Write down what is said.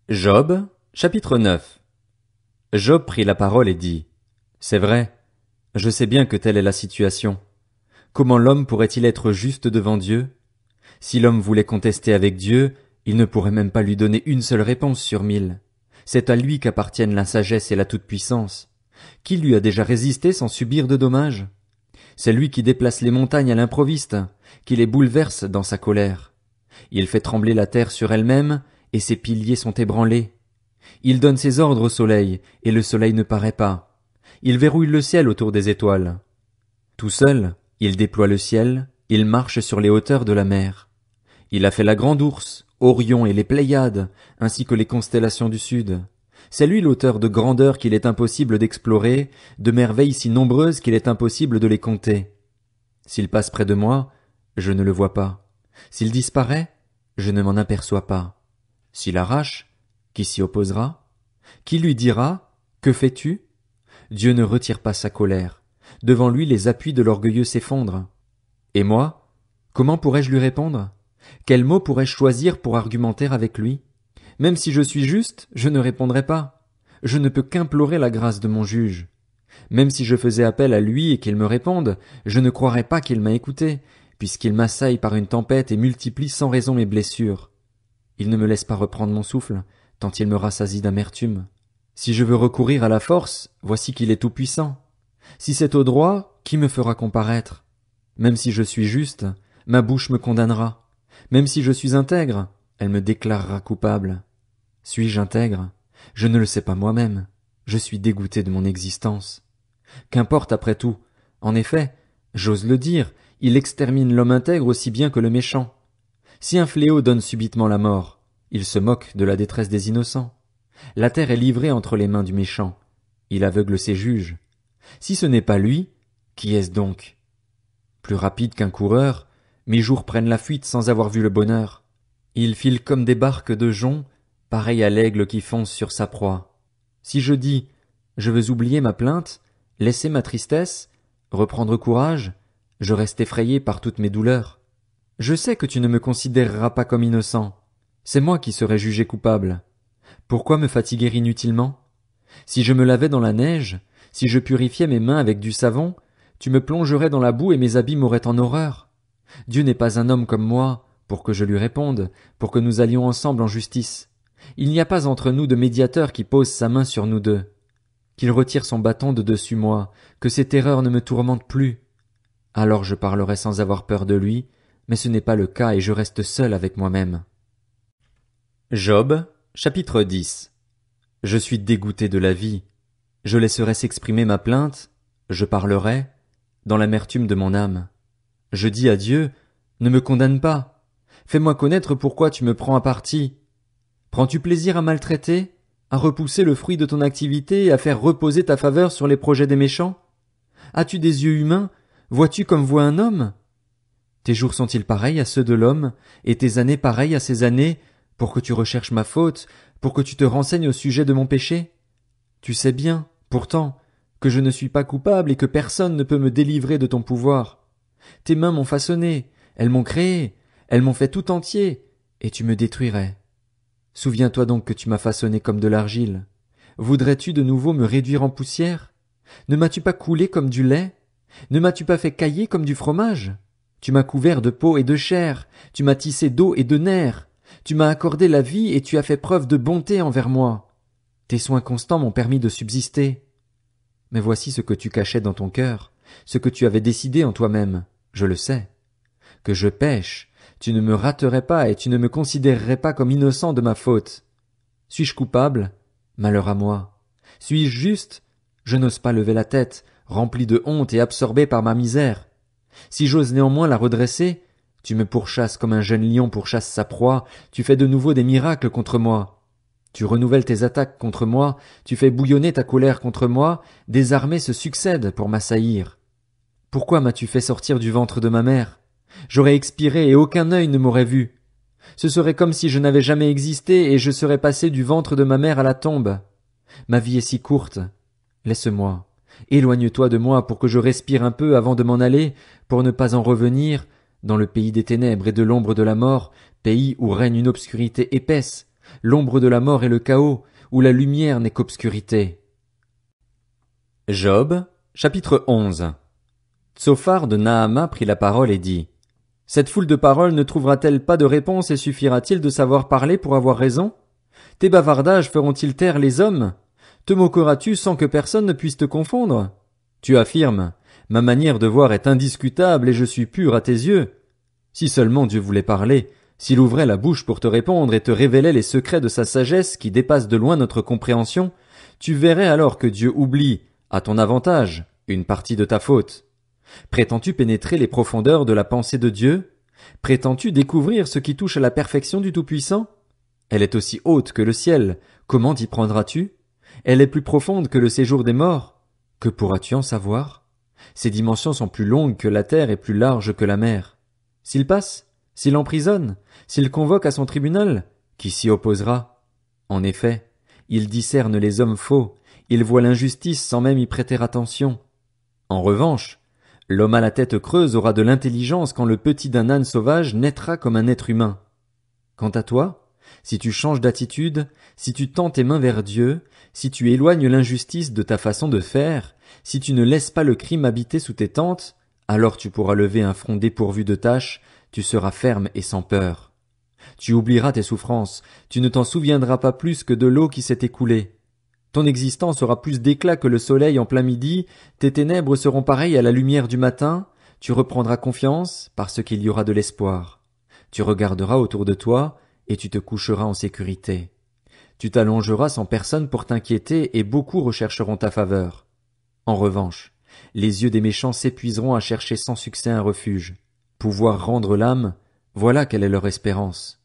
Job, chapitre 9. Job prit la parole et dit, C'est vrai, je sais bien que telle est la situation. Comment l'homme pourrait-il être juste devant Dieu? Si l'homme voulait contester avec Dieu, il ne pourrait même pas lui donner une seule réponse sur 1000. C'est à lui qu'appartiennent la sagesse et la toute-puissance. Qui lui a déjà résisté sans subir de dommages? C'est lui qui déplace les montagnes à l'improviste, qui les bouleverse dans sa colère. Il fait trembler la terre sur elle-même, et ses piliers sont ébranlés. Il donne ses ordres au soleil, et le soleil ne paraît pas. Il verrouille le ciel autour des étoiles. Tout seul, il déploie le ciel, il marche sur les hauteurs de la mer. Il a fait la grande ourse, Orion et les Pléiades, ainsi que les constellations du sud. C'est lui l'auteur de grandeurs qu'il est impossible d'explorer, de merveilles si nombreuses qu'il est impossible de les compter. S'il passe près de moi, je ne le vois pas. S'il disparaît, je ne m'en aperçois pas. S'il arrache, qui s'y opposera? Qui lui dira, que fais-tu? Dieu ne retire pas sa colère. Devant lui les appuis de l'orgueilleux s'effondrent. Et moi, comment pourrais-je lui répondre? Quel mot pourrais-je choisir pour argumenter avec lui? Même si je suis juste, je ne répondrai pas. Je ne peux qu'implorer la grâce de mon juge. Même si je faisais appel à lui et qu'il me réponde, je ne croirais pas qu'il m'a écouté, puisqu'il m'assaille par une tempête et multiplie sans raison mes blessures. Il ne me laisse pas reprendre mon souffle, tant il me rassasie d'amertume. Si je veux recourir à la force, voici qu'il est tout-puissant. Si c'est au droit, qui me fera comparaître? Même si je suis juste, ma bouche me condamnera. Même si je suis intègre, elle me déclarera coupable. Suis-je intègre? Je ne le sais pas moi-même. Je suis dégoûté de mon existence. Qu'importe après tout. En effet, j'ose le dire, il extermine l'homme intègre aussi bien que le méchant. Si un fléau donne subitement la mort, il se moque de la détresse des innocents. La terre est livrée entre les mains du méchant. Il aveugle ses juges. Si ce n'est pas lui, qui est-ce donc? Plus rapide qu'un coureur, mes jours prennent la fuite sans avoir vu le bonheur. Il file comme des barques de jonc, pareil à l'aigle qui fonce sur sa proie. Si je dis, je veux oublier ma plainte, laisser ma tristesse, reprendre courage, je reste effrayé par toutes mes douleurs. Je sais que tu ne me considéreras pas comme innocent. C'est moi qui serai jugé coupable. Pourquoi me fatiguer inutilement? Si je me lavais dans la neige, si je purifiais mes mains avec du savon, tu me plongerais dans la boue et mes habits m'auraient en horreur. Dieu n'est pas un homme comme moi, pour que je lui réponde, pour que nous allions ensemble en justice. Il n'y a pas entre nous de médiateur qui pose sa main sur nous deux. Qu'il retire son bâton de dessus moi, que ses terreurs ne me tourmentent plus. Alors je parlerai sans avoir peur de lui, mais ce n'est pas le cas et je reste seul avec moi-même. Job, chapitre 10. Je suis dégoûté de la vie. Je laisserai s'exprimer ma plainte, je parlerai, dans l'amertume de mon âme. Je dis à Dieu, ne me condamne pas. Fais-moi connaître pourquoi tu me prends à partie. Prends-tu plaisir à maltraiter, à repousser le fruit de ton activité et à faire reposer ta faveur sur les projets des méchants? As-tu des yeux humains? Vois-tu comme voit un homme? Tes jours sont-ils pareils à ceux de l'homme, et tes années pareilles à ses années, pour que tu recherches ma faute, pour que tu te renseignes au sujet de mon péché? Tu sais bien, pourtant, que je ne suis pas coupable et que personne ne peut me délivrer de ton pouvoir. Tes mains m'ont façonné, elles m'ont créé, elles m'ont fait tout entier, et tu me détruirais. Souviens-toi donc que tu m'as façonné comme de l'argile. Voudrais-tu de nouveau me réduire en poussière? Ne m'as-tu pas coulé comme du lait? Ne m'as-tu pas fait cailler comme du fromage? Tu m'as couvert de peau et de chair, tu m'as tissé d'eau et de nerfs, tu m'as accordé la vie et tu as fait preuve de bonté envers moi. Tes soins constants m'ont permis de subsister. Mais voici ce que tu cachais dans ton cœur, ce que tu avais décidé en toi-même, je le sais. Que je pêche, tu ne me raterais pas et tu ne me considérerais pas comme innocent de ma faute. Suis-je coupable? Malheur à moi. Suis-je juste? Je n'ose pas lever la tête, rempli de honte et absorbé par ma misère. Si j'ose néanmoins la redresser, tu me pourchasses comme un jeune lion pourchasse sa proie, tu fais de nouveau des miracles contre moi. Tu renouvelles tes attaques contre moi, tu fais bouillonner ta colère contre moi, des armées se succèdent pour m'assaillir. Pourquoi m'as-tu fait sortir du ventre de ma mère? J'aurais expiré et aucun œil ne m'aurait vu. Ce serait comme si je n'avais jamais existé et je serais passé du ventre de ma mère à la tombe. Ma vie est si courte. Laisse-moi. Éloigne-toi de moi pour que je respire un peu avant de m'en aller, pour ne pas en revenir, dans le pays des ténèbres et de l'ombre de la mort, pays où règne une obscurité épaisse, l'ombre de la mort et le chaos, où la lumière n'est qu'obscurité. Job, chapitre 11. Tsophar de Naama prit la parole et dit: Cette foule de paroles ne trouvera-t-elle pas de réponse et suffira-t-il de savoir parler pour avoir raison? Tes bavardages feront-ils taire les hommes? Te moqueras-tu sans que personne ne puisse te confondre? Tu affirmes: Ma manière de voir est indiscutable et je suis pur à tes yeux. Si seulement Dieu voulait parler, s'il ouvrait la bouche pour te répondre et te révélait les secrets de sa sagesse qui dépassent de loin notre compréhension, tu verrais alors que Dieu oublie, à ton avantage, une partie de ta faute. Prétends-tu pénétrer les profondeurs de la pensée de Dieu? Prétends-tu découvrir ce qui touche à la perfection du Tout-Puissant? Elle est aussi haute que le ciel, comment t'y prendras-tu? Elle est plus profonde que le séjour des morts, que pourras-tu en savoir? Ses dimensions sont plus longues que la terre et plus larges que la mer. S'il passe, s'il emprisonne, s'il convoque à son tribunal, qui s'y opposera? En effet, il discerne les hommes faux, il voit l'injustice sans même y prêter attention. En revanche, l'homme à la tête creuse aura de l'intelligence quand le petit d'un âne sauvage naîtra comme un être humain. Quant à toi, si tu changes d'attitude, si tu tends tes mains vers Dieu, si tu éloignes l'injustice de ta façon de faire, si tu ne laisses pas le crime habiter sous tes tentes, alors tu pourras lever un front dépourvu de taches, tu seras ferme et sans peur. Tu oublieras tes souffrances, tu ne t'en souviendras pas plus que de l'eau qui s'est écoulée. Ton existence aura plus d'éclat que le soleil en plein midi, tes ténèbres seront pareilles à la lumière du matin, tu reprendras confiance parce qu'il y aura de l'espoir. Tu regarderas autour de toi, et tu te coucheras en sécurité. Tu t'allongeras sans personne pour t'inquiéter et beaucoup rechercheront ta faveur. En revanche, les yeux des méchants s'épuiseront à chercher sans succès un refuge. Pouvoir rendre l'âme, voilà quelle est leur espérance.